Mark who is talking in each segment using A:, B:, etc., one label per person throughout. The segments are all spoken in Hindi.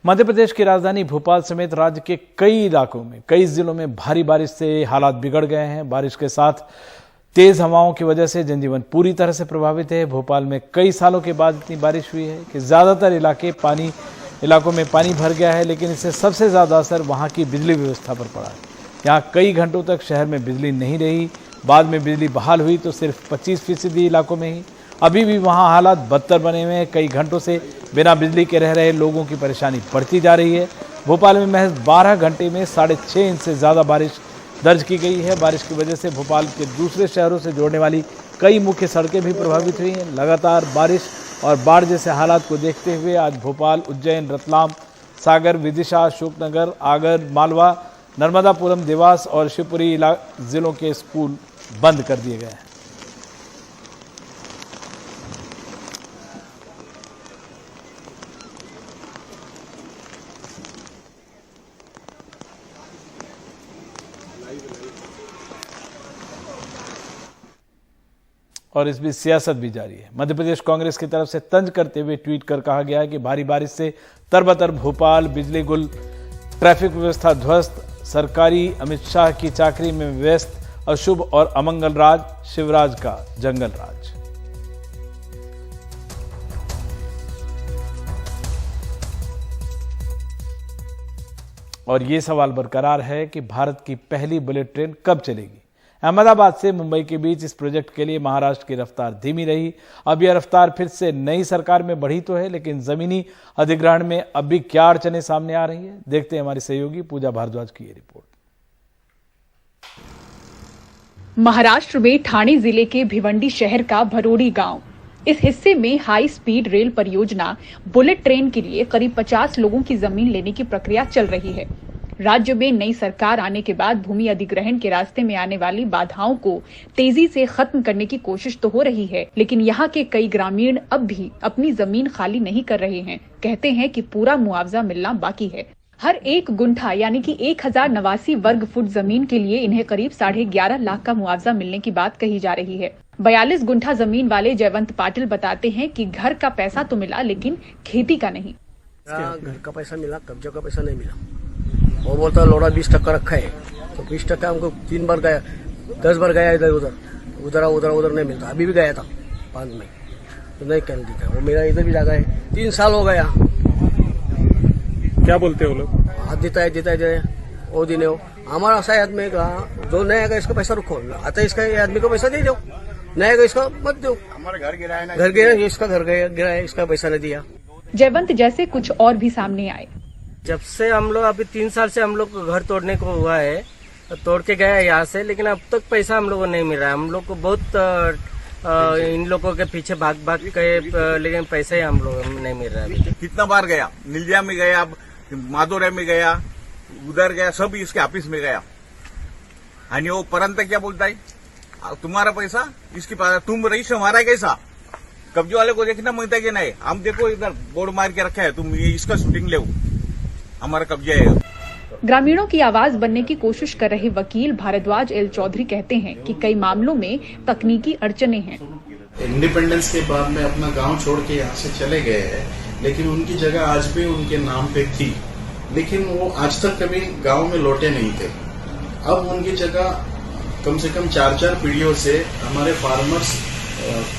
A: मध्य प्रदेश की राजधानी भोपाल समेत राज्य के कई इलाकों में कई जिलों में भारी बारिश से हालात बिगड़ गए हैं। बारिश के साथ तेज हवाओं की वजह से जनजीवन पूरी तरह से प्रभावित है। भोपाल में कई सालों के बाद इतनी बारिश हुई है कि ज्यादातर इलाकों में पानी भर गया है, लेकिन इससे सबसे ज्यादा असर वहां की बिजली व्यवस्था पर पड़ा है। यहाँ कई घंटों तक शहर में बिजली नहीं रही। बाद में बिजली बहाल हुई तो सिर्फ 25% इलाकों में ही। अभी भी वहां हालात बदतर बने हुए हैं। कई घंटों से बिना बिजली के रह रहे लोगों की परेशानी बढ़ती जा रही है। भोपाल में महज 12 घंटे में 6.5 इंच से ज़्यादा बारिश दर्ज की गई है। बारिश की वजह से भोपाल के दूसरे शहरों से जोड़ने वाली कई मुख्य सड़कें भी प्रभावित हुई हैं। लगातार बारिश और बाढ़ जैसे हालात को देखते हुए आज भोपाल, उज्जैन, रतलाम, सागर, विदिशा, अशोकनगर, आगर, मालवा, नर्मदापुरम, देवास और शिवपुरी जिलों के स्कूल बंद कर दिए गए हैं। और इस बीच सियासत भी जारी है। मध्य प्रदेश कांग्रेस की तरफ से तंज करते हुए ट्वीट कर कहा गया है कि भारी बारिश से तरबतर भोपाल, बिजली गुल, ट्रैफिक व्यवस्था ध्वस्त, सरकारी अमित शाह की चाकरी में व्यस्त, अशुभ और अमंगल राज, शिवराज का जंगल राज। और ये सवाल बरकरार है कि भारत की पहली बुलेट ट्रेन कब चलेगी। अहमदाबाद से मुंबई के बीच इस प्रोजेक्ट के लिए महाराष्ट्र की रफ्तार धीमी रही। अब यह रफ्तार फिर से नई सरकार में बढ़ी तो है, लेकिन जमीनी अधिग्रहण में अब भी क्या अड़चनें सामने आ रही है, देखते हैं हमारी सहयोगी पूजा भारद्वाज की ये रिपोर्ट।
B: महाराष्ट्र में ठाणे जिले के भिवंडी शहर का भरोड़ी गांव, इस हिस्से में हाई स्पीड रेल परियोजना बुलेट ट्रेन के लिए करीब 50 लोगों की जमीन लेने की प्रक्रिया चल रही है। राज्य में नई सरकार आने के बाद भूमि अधिग्रहण के रास्ते में आने वाली बाधाओं को तेजी से खत्म करने की कोशिश तो हो रही है, लेकिन यहाँ के कई ग्रामीण अब भी अपनी जमीन खाली नहीं कर रहे हैं। कहते हैं कि पूरा मुआवजा मिलना बाकी है। हर एक गुंठा यानी कि 1089 वर्ग फुट जमीन के लिए इन्हें करीब 11.5 लाख का मुआवजा मिलने की बात कही जा रही है। 42 गुंठा जमीन वाले जयवंत पाटिल बताते हैं कि घर का पैसा तो मिला, लेकिन खेती का नहीं।
C: घर का पैसा मिला, कब्जा का पैसा नहीं मिला। वो बोलता लोड़ा 20% रखा है, तो 20% हमको 3 बार गया, 10 बार गया इधर उधर नहीं मिलता। अभी भी गया था 5 में, तो नहीं कर देता। वो मेरा इधर भी जगह है, 3 साल हो गया।
A: क्या बोलते हो लोग?
C: हाथ देता है वो दिन हो। हमारा ऐसा आदमी का जो नहीं आएगा इसका पैसा रुको, आता इसका आदमी को पैसा दे दो, नहीं आएगा इसका मत दो। हमारा घर गिरा है, इसका घर गिरा है, इसका पैसा नहीं दिया।
B: जयवंत जैसे कुछ और भी सामने आए।
D: जब से हम लोग अभी 3 साल से हम लोग को घर तोड़ने को हुआ है, तोड़ के गया है यहाँ से, लेकिन अब तक पैसा हम लोग को नहीं मिल रहा है। हम लोग को बहुत इन लोगों के पीछे भाग के, लेकिन पैसे हम लोग नहीं मिल रहा है।
E: कितना बार गया, नीलिया में गया, माधोरे में गया, उधर गया, सब इसके ऑफिस में गया। और वो परंत क्या बोलता है, तुम्हारा पैसा इसकी पास, तुम रईस हमारा कैसा, कब्जे वाले को देखना मिलता है कि नहीं। हम देखो इधर बोर्ड मार के रखा है, तुम इसका शूटिंग ले, हमारा कब्जा है।
B: ग्रामीणों की आवाज बनने की कोशिश कर रहे वकील भारद्वाज एल चौधरी कहते हैं कि कई मामलों में तकनीकी अड़चने हैं।
F: इंडिपेंडेंस के बाद में अपना गांव छोड़ के यहाँ से चले गए हैं, लेकिन उनकी जगह आज भी उनके नाम पे थी, लेकिन वो आज तक कभी गांव में लौटे नहीं थे। अब उनकी जगह कम से कम 4 पीढ़ियों से हमारे फार्मर्स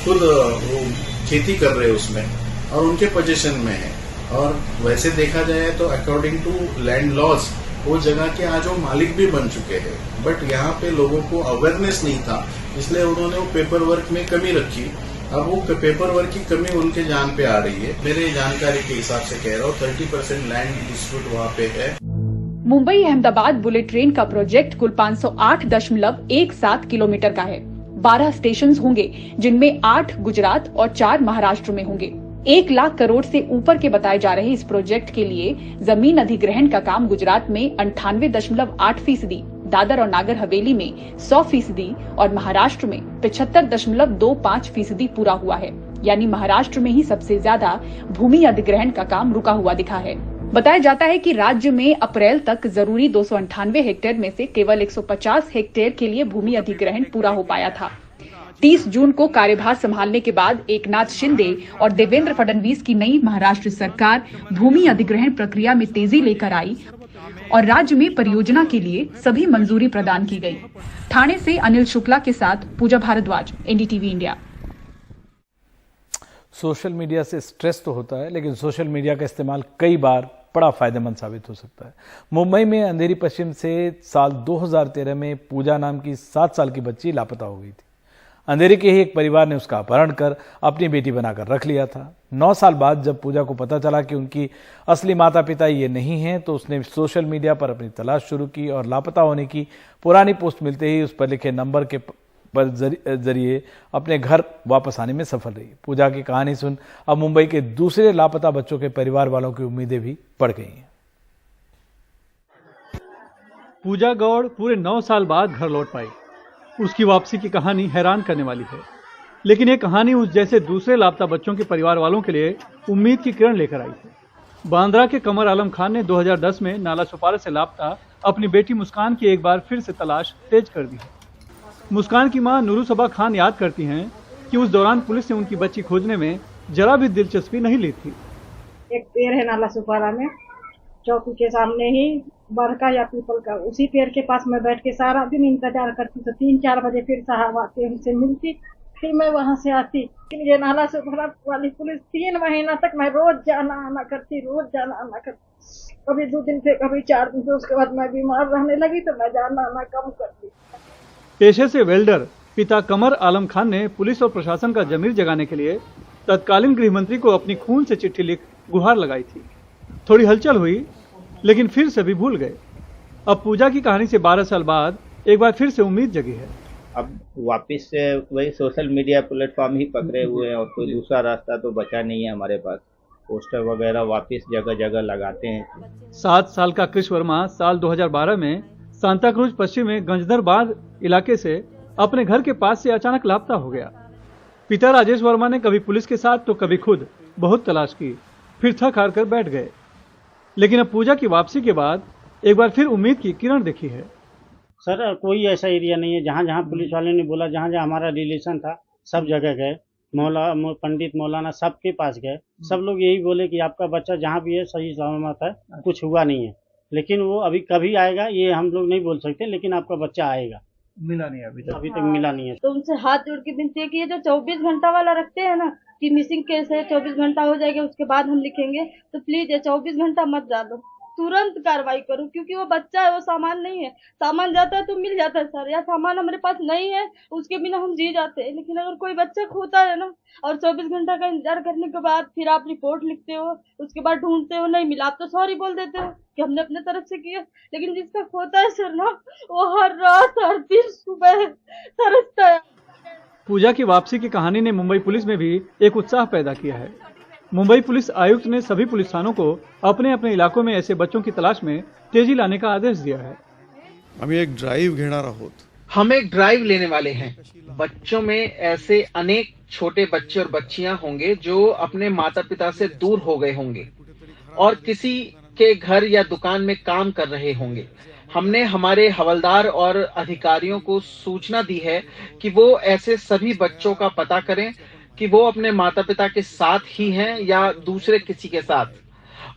F: खुद वो खेती कर रहे हैं उसमें, और उनके पोजीशन में है। और वैसे देखा जाए तो अकॉर्डिंग टू लैंड लॉज वो जगह के आज वो मालिक भी बन चुके हैं, बट यहाँ पे लोगों को अवेयरनेस नहीं था, इसलिए उन्होंने वो पेपर वर्क में कमी रखी। अब वो पेपर वर्क की कमी उनके जान पे आ रही है। मेरे जानकारी के हिसाब से कह रहा हूँ 30% लैंड डिस्प्यूट वहाँ पे है।
B: मुंबई अहमदाबाद बुलेट ट्रेन का प्रोजेक्ट कुल 508.17 किलोमीटर का है। 12 स्टेशन होंगे, जिनमें 8 गुजरात और 4 महाराष्ट्र में होंगे। 1 लाख करोड़ से ऊपर के बताए जा रहे इस प्रोजेक्ट के लिए जमीन अधिग्रहण का काम गुजरात में 98.8%, दादर और नागर हवेली में 100% और महाराष्ट्र में 75.25% पूरा हुआ है। यानी महाराष्ट्र में ही सबसे ज्यादा भूमि अधिग्रहण का काम रुका हुआ दिखा है। बताया जाता है कि राज्य में अप्रैल तक जरूरी 298 हेक्टेयर में से केवल 150 हेक्टेयर के लिए भूमि अधिग्रहण पूरा हो पाया था। 30 जून को कार्यभार संभालने के बाद एकनाथ शिंदे और देवेंद्र फडणवीस की नई महाराष्ट्र सरकार भूमि अधिग्रहण प्रक्रिया में तेजी लेकर आई और राज्य में परियोजना के लिए सभी मंजूरी प्रदान की गई। ठाणे से अनिल शुक्ला के साथ Pooja Bhardwaj, NDTV India.
A: Social media से स्ट्रेस तो होता है, लेकिन सोशल मीडिया का इस्तेमाल कई बार बड़ा फायदेमंद साबित हो सकता है। मुंबई में अंधेरी पश्चिम से साल 2013 में पूजा नाम की 7 साल की बच्ची लापता हो गई थी। अंधेरी के ही एक परिवार ने उसका अपहरण कर अपनी बेटी बनाकर रख लिया था। 9 साल बाद जब पूजा को पता चला कि उनकी असली माता पिता ये नहीं हैं, तो उसने सोशल मीडिया पर अपनी तलाश शुरू की और लापता होने की पुरानी पोस्ट मिलते ही उस पर लिखे नंबर के जरिए अपने घर वापस आने में सफल रही। पूजा की कहानी सुन अब मुंबई के दूसरे लापता बच्चों के परिवार वालों की उम्मीदें भी बढ़ गई हैं।
G: पूजा गौड़ पूरे 9 साल बाद घर लौट पाई। उसकी वापसी की कहानी हैरान करने वाली है, लेकिन ये कहानी उस जैसे दूसरे लापता बच्चों के परिवार वालों के लिए उम्मीद की किरण लेकर आई है। बांद्रा के कमर आलम खान ने 2010 में नाला सुपारा से लापता अपनी बेटी मुस्कान की एक बार फिर से तलाश तेज कर दी है। मुस्कान की मां नूरू सबा खान याद करती हैं कि उस दौरान पुलिस ने उनकी बच्ची खोजने में जरा भी दिलचस्पी नहीं ली थी।
H: एक पेड़ है नाला सुपारा में, चौकी के सामने ही, बरका या पीपल का, उसी पेड़ के पास मैं बैठ के सारा दिन इंतजार करती। तो 3-4 बजे फिर साहब आते, उनसे मिलती, फिर मैं वहां से आती। ये नाला सुपारा वाली पुलिस 3 महीना तक मैं रोज जाना आना करती। कभी 2 दिन से, कभी 4 दिन से। उसके बाद मैं बीमार रहने लगी तो मैं जाना आना कम करती।
G: पेशे से वेल्डर पिता कमर आलम खान ने पुलिस और प्रशासन का जमीर जगाने के लिए तत्कालीन गृह मंत्री को अपनी खून से चिट्ठी लिख गुहार लगाई थी। थोड़ी हलचल हुई, लेकिन फिर सभी भूल गए। अब पूजा की कहानी से 12 साल बाद एक बार फिर से उम्मीद जगी है।
I: अब वापस से वही सोशल मीडिया प्लेटफॉर्म ही पकड़े हुए हैं और कोई दूसरा रास्ता तो बचा नहीं है हमारे पास। पोस्टर वगैरह वापस जगह जगह लगाते हैं।
G: 7 साल का क्रिश वर्मा साल 2012 में सांता क्रूज पश्चिम में गंजधर बांध इलाके से अपने घर के पास से अचानक लापता हो गया। पिता राजेश वर्मा ने कभी पुलिस के साथ तो कभी खुद बहुत तलाश की, फिर थक हार कर बैठ गए। लेकिन अब पूजा की वापसी के बाद एक बार फिर उम्मीद की किरण दिखी है।
J: सर, कोई ऐसा एरिया नहीं है जहाँ जहाँ पुलिस वाले ने बोला, जहाँ जहाँ हमारा रिलेशन था सब जगह गए। पंडित मौलाना सबके पास गए। सब लोग यही बोले कि आपका बच्चा जहाँ भी है सही सलामत है, कुछ हुआ नहीं है। लेकिन वो अभी कभी आएगा ये हम लोग नहीं बोल सकते, लेकिन आपका बच्चा आएगा।
G: मिला नहीं अभी
J: तक मिला नहीं है।
H: तो उनसे हाथ जोड़ के विनती है कि ये जो 24 घंटा वाला रखते हैं ना कि मिसिंग केस है, 24 घंटा हो जाएगा उसके बाद हम लिखेंगे, तो प्लीज ये 24 घंटा मत डालो, तुरंत कार्रवाई करो। क्योंकि वो बच्चा है, वो सामान नहीं है। सामान जाता है तो मिल जाता है सर, या सामान हमारे पास नहीं है उसके बिना हम जी जाते हैं। लेकिन अगर कोई बच्चा खोता है ना और 24 घंटा का इंतजार करने के बाद फिर आप रिपोर्ट लिखते हो, उसके बाद ढूंढते हो, नहीं मिला, आप तो सॉरी बोल देते हो कि हमने अपने तरफ से किया। लेकिन जिसका खोता है सर ना, वो हर रात हर दिन सुबह तरसता है।
G: पूजा की वापसी की कहानी ने मुंबई पुलिस में भी एक उत्साह पैदा किया है। मुंबई पुलिस आयुक्त ने सभी पुलिस थानों को अपने अपने इलाकों में ऐसे बच्चों की तलाश में तेजी लाने का आदेश दिया है।
K: हम एक ड्राइव घेणार आहोत।
L: हम एक ड्राइव लेने वाले हैं। बच्चों में ऐसे अनेक छोटे बच्चे और बच्चियां होंगे जो अपने माता पिता से दूर हो गए होंगे और किसी के घर या दुकान में काम कर रहे होंगे। हमने हमारे हवलदार और अधिकारियों को सूचना दी है कि वो ऐसे सभी बच्चों का पता करें कि वो अपने माता पिता के साथ ही हैं या दूसरे किसी के साथ,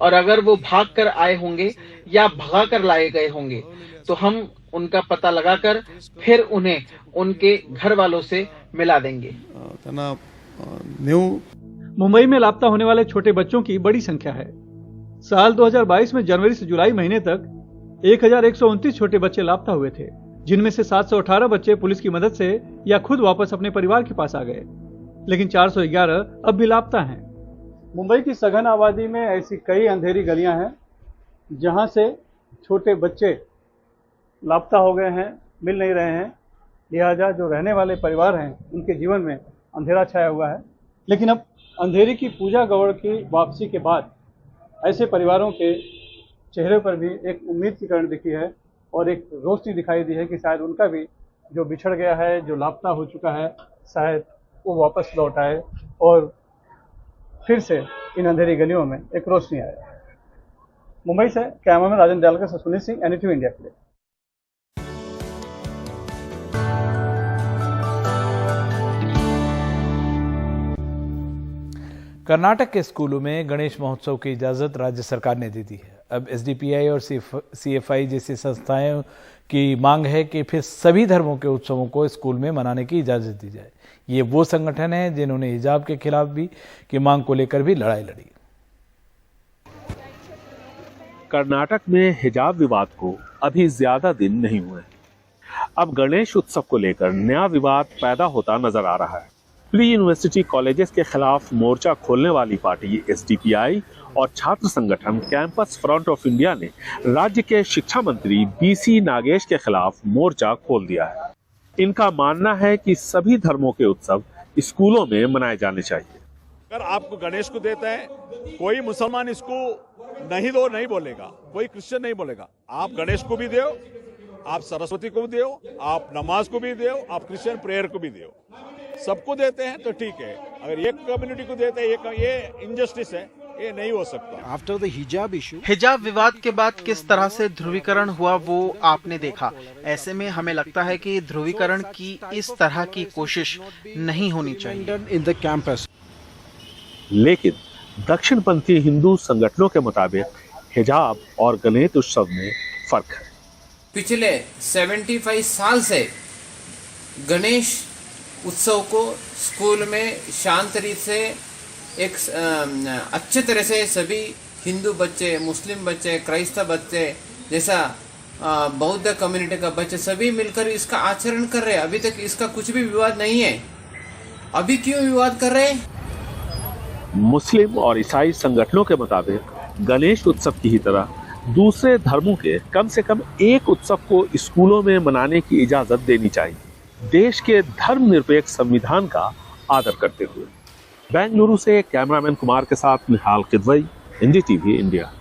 L: और अगर वो भाग कर आए होंगे या भगा कर लाए गए होंगे तो हम उनका पता लगाकर फिर उन्हें उनके घर वालों से मिला देंगे।
G: मुंबई में लापता होने वाले छोटे बच्चों की बड़ी संख्या है। साल 2022 में जनवरी से जुलाई महीने तक 1129 छोटे बच्चे लापता हुए थे, जिनमें से 718 बच्चे पुलिस की मदद से या खुद वापस अपने परिवार के पास आ गए, लेकिन 411 अब भी लापता हैं। मुंबई की सघन आबादी में ऐसी कई अंधेरी गलियां हैं जहां से छोटे बच्चे लापता हो गए हैं, मिल नहीं रहे हैं। लिहाजा जो रहने वाले परिवार हैं उनके जीवन में अंधेरा छाया हुआ है। लेकिन अब अंधेरी की पूजा गौड़ की वापसी के बाद ऐसे परिवारों के चेहरे पर भी एक उम्मीद की किरण दिखी है और एक रोशनी दिखाई दी है कि शायद उनका भी जो बिछड़ गया है, जो लापता हो चुका है, शायद वो वापस लौट आए और फिर से इन अंधेरी गलियों में एक रोशनी आए। मुंबई से कैमरामैन राजन दयाल के साथ सुनील सिंह, एनडीटीवी इंडिया के लिए।
A: कर्नाटक के स्कूलों में गणेश महोत्सव की इजाजत राज्य सरकार ने दे दी है। अब एसडीपीआई और सीएफआई जैसी संस्थाएं की मांग है कि फिर सभी धर्मों के उत्सवों को स्कूल में मनाने की इजाजत दी जाए। ये वो संगठन है जिन्होंने हिजाब के खिलाफ भी की मांग को लेकर भी लड़ाई लड़ी।
M: कर्नाटक में हिजाब विवाद को अभी ज्यादा दिन नहीं हुए। अब गणेश उत्सव को लेकर नया विवाद पैदा होता नजर आ रहा है। प्री यूनिवर्सिटी कॉलेजेस के खिलाफ मोर्चा खोलने वाली पार्टी एसडीपीआई और छात्र संगठन कैंपस फ्रंट ऑफ इंडिया ने राज्य के शिक्षा मंत्री बीसी नागेश के खिलाफ मोर्चा खोल दिया है। इनका मानना है कि सभी धर्मों के उत्सव स्कूलों में मनाए जाने चाहिए।
N: अगर आपको गणेश को देता है, कोई मुसलमान इसको नहीं दो नहीं बोलेगा, कोई क्रिश्चियन नहीं बोलेगा। आप गणेश को भी दो, आप सरस्वती को भी दो, आप नमाज को भी दो, आप क्रिश्चियन प्रेयर को भी दो। सबको देते हैं तो ठीक है, अगर एक कम्युनिटी को देते हैं ये इनजस्टिस है, ये नहीं हो सकता।
O: आफ्टर द हिजाब इशू,
L: हिजाब विवाद के बाद किस तरह से ध्रुवीकरण हुआ वो आपने देखा। ऐसे में हमें लगता है कि ध्रुवीकरण की इस तरह की कोशिश नहीं होनी चाहिए
O: इन द कैंपस।
M: लेकिन दक्षिणपंथी हिंदू संगठनों के मुताबिक हिजाब और गणेश उत्सव में फर्क है।
P: पिछले 75 साल से गणेश उत्सव को स्कूल में शांत रीत से एक अच्छे तरह से सभी हिंदू बच्चे, मुस्लिम बच्चे, क्राइस्तव बच्चे जैसा बौद्ध कम्युनिटी का बच्चे सभी मिलकर इसका आचरण कर रहे हैं। अभी तक इसका कुछ भी विवाद नहीं है। अभी क्यों विवाद कर रहे हैं?
M: मुस्लिम और ईसाई संगठनों के मुताबिक गणेश उत्सव की ही तरह दूसरे धर्मों के कम से कम एक उत्सव को स्कूलों में मनाने की इजाजत देनी चाहिए, देश के धर्मनिरपेक्ष संविधान का आदर करते हुए। बेंगलुरु से कैमरामैन कुमार के साथ निहाल किदवई, एनडीटीवी इंडिया।